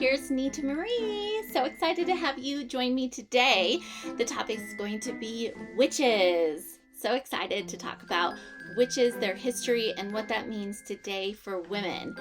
here's NITA Marie. So excited to have you join me today. The topic is going to be witches. So excited to talk about witches, their history, and what that means today for women.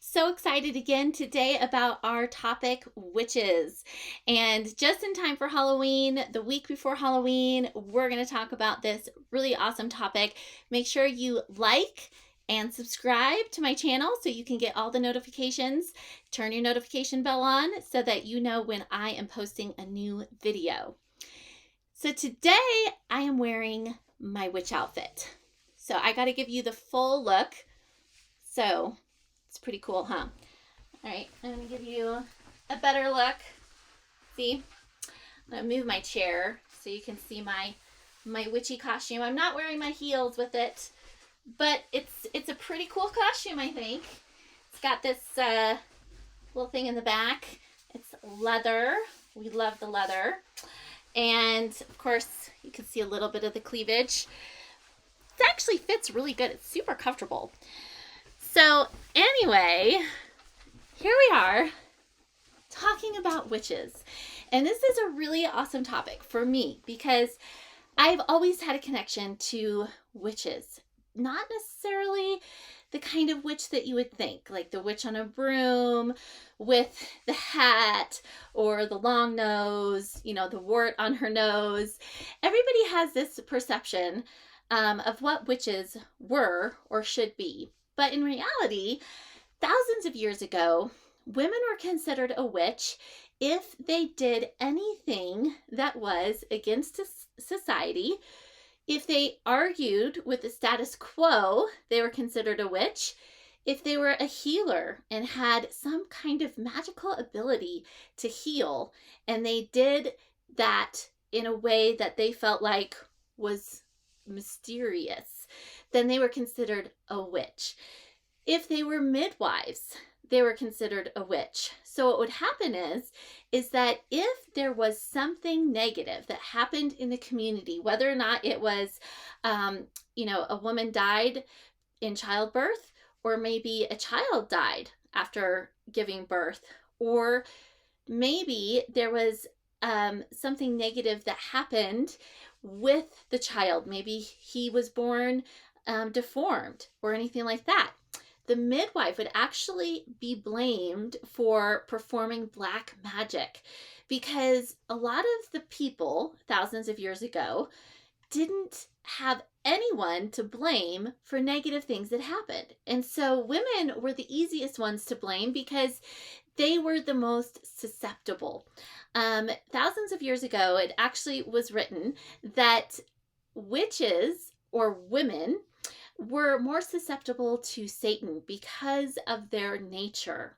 So excited again today about our topic, witches. And just in time for Halloween, the week before Halloween, we're going to talk about this really awesome topic. Make sure you like and subscribe to my channel so you can get all the notifications. Turn your notification bell on so that you know when I am posting a new video. So today I am wearing my witch outfit. So I got to give you the full look. So it's pretty cool, huh? All right, I'm going to give you a better look. See? I'm going to move my chair so you can see my witchy costume. I'm not wearing my heels with it, but it's a pretty cool costume, I think. It's got this little thing in the back. It's leather. We love the leather. And, of course, you can see a little bit of the cleavage. It actually fits really good. It's super comfortable. So anyway, here we are talking about witches. And this is a really awesome topic for me because I've always had a connection to witches. Not necessarily the kind of witch that you would think, like the witch on a broom with the hat or the long nose, the wart on her nose. Everybody has this perception of what witches were or should be. But in reality, thousands of years ago, women were considered a witch if they did anything that was against society. If they argued with the status quo, they were considered a witch. If they were a healer and had some kind of magical ability to heal, and they did that in a way that they felt like was mysterious, then they were considered a witch. If they were midwives, they were considered a witch. So what would happen is that if there was something negative that happened in the community, whether or not it was, a woman died in childbirth, or maybe a child died after giving birth, or maybe there was something negative that happened with the child. Maybe he was born deformed or anything like that. The midwife would actually be blamed for performing black magic because a lot of the people thousands of years ago didn't have anyone to blame for negative things that happened. And so women were the easiest ones to blame because they were the most susceptible. Thousands of years ago, it actually was written that witches or women were more susceptible to Satan because of their nature.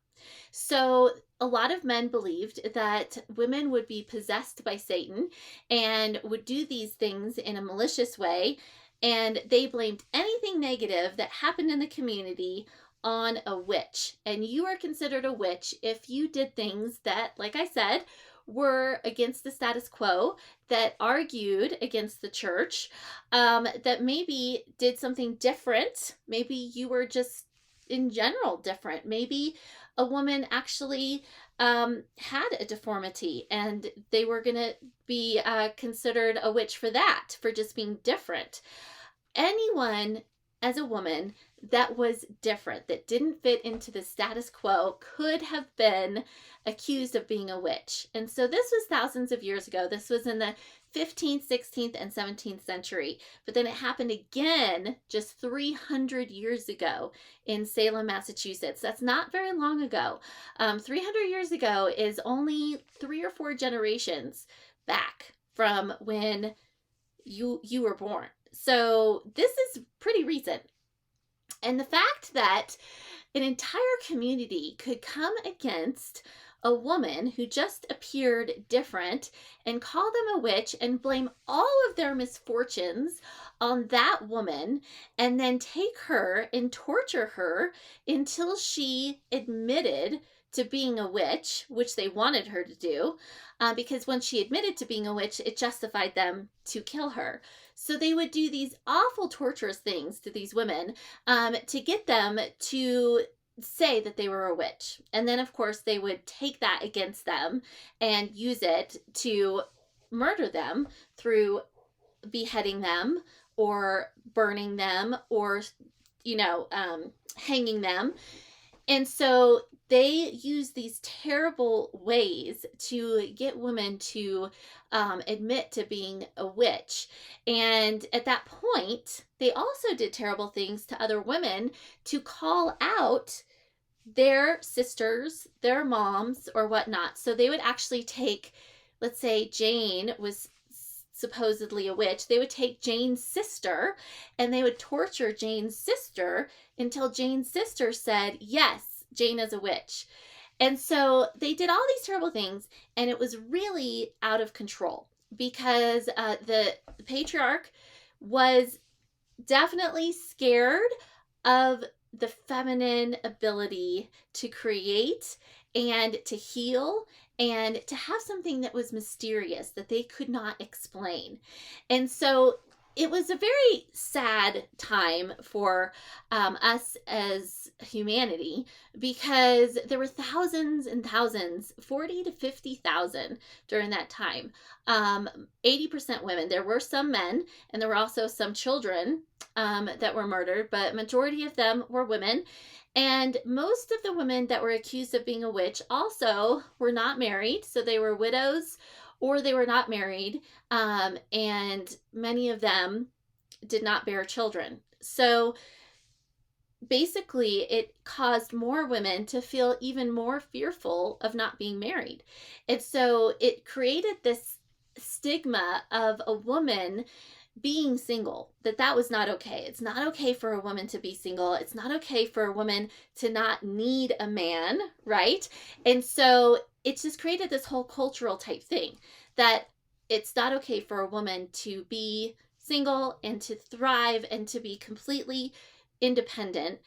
So a lot of men believed that women would be possessed by Satan and would do these things in a malicious way, and they blamed anything negative that happened in the community on a witch. And you are considered a witch if you did things that, like I said, were against the status quo, that argued against the church, that maybe did something different. Maybe you were just in general different. Maybe a woman actually had a deformity and they were going to be considered a witch for that, for just being different. Anyone as a woman that was different, that didn't fit into the status quo, could have been accused of being a witch. And so this was thousands of years ago. This was in the 15th, 16th, and 17th century. But then it happened again just 300 years ago in Salem, Massachusetts. That's not very long ago. 300 years ago is only 3 or 4 generations back from when you were born. So this is pretty recent. And the fact that an entire community could come against a woman who just appeared different and call them a witch and blame all of their misfortunes on that woman, and then take her and torture her until she admitted to being a witch, which they wanted her to do, because when she admitted to being a witch, it justified them to kill her. So they would do these awful torturous things to these women to get them to say that they were a witch. And then, of course, they would take that against them and use it to murder them through beheading them or burning them or, hanging them. And so they use these terrible ways to get women to admit to being a witch. And at that point, they also did terrible things to other women to call out their sisters, their moms, or whatnot. So they would actually take, let's say Jane was supposedly a witch, they would take Jane's sister and they would torture Jane's sister until Jane's sister said, yes, Jane is a witch. And so they did all these terrible things, and it was really out of control because the patriarch was definitely scared of the feminine ability to create and to heal and to have something that was mysterious that they could not explain. And so it was a very sad time for us as humanity, because there were thousands and thousands, 40 to 50,000 during that time. 80% women. There were some men, and there were also some children that were murdered, but majority of them were women. And most of the women that were accused of being a witch also were not married, so they were widows or they were not married, and many of them did not bear children. So basically, it caused more women to feel even more fearful of not being married. And so it created this stigma of a woman being single, that was not okay. It's not okay for a woman to be single. It's not okay for a woman to not need a man, right? And so it just created this whole cultural type thing that it's not okay for a woman to be single and to thrive and to be completely independent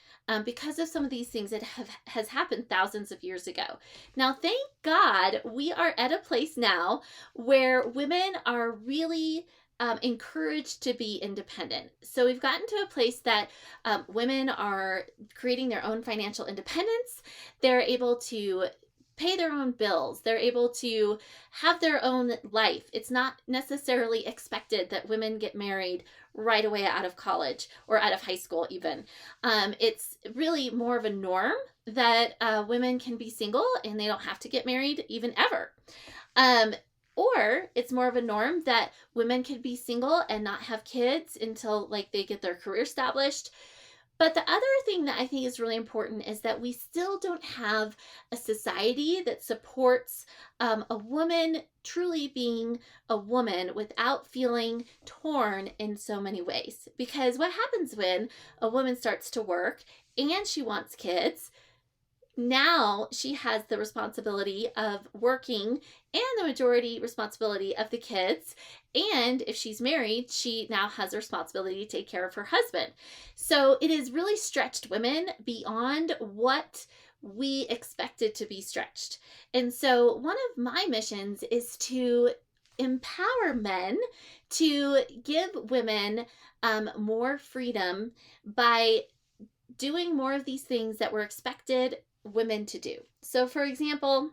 because of some of these things that has happened thousands of years ago. Now, thank God we are at a place now where women are really encouraged to be independent. So we've gotten to a place that women are creating their own financial independence. They're able to pay their own bills. They're able to have their own life. It's not necessarily expected that women get married right away out of college or out of high school even. It's really more of a norm that women can be single and they don't have to get married even ever. Or it's more of a norm that women could be single and not have kids until they get their career established. But the other thing that I think is really important is that we still don't have a society that supports a woman truly being a woman without feeling torn in so many ways. Because what happens when a woman starts to work and she wants kids, now she has the responsibility of working and the majority responsibility of the kids. And if she's married, she now has the responsibility to take care of her husband. So it has really stretched women beyond what we expected to be stretched. And so one of my missions is to empower men to give women more freedom by doing more of these things that were expected women to do. So for example,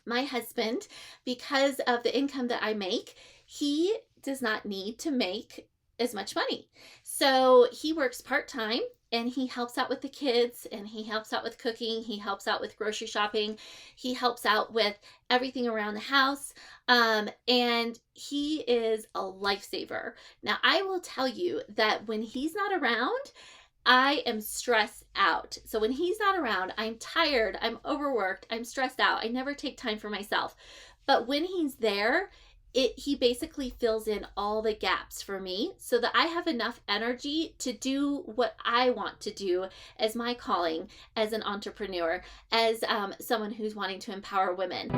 my husband, because of the income that I make, he does not need to make as much money. So he works part-time and he helps out with the kids and he helps out with cooking. He helps out with grocery shopping. He helps out with everything around the house. And he is a lifesaver. Now, I will tell you that when he's not around, I am stressed out. So when he's not around, I'm tired, I'm overworked, I'm stressed out. I never take time for myself. But when he's there, he basically fills in all the gaps for me so that I have enough energy to do what I want to do as my calling as an entrepreneur, as someone who's wanting to empower women.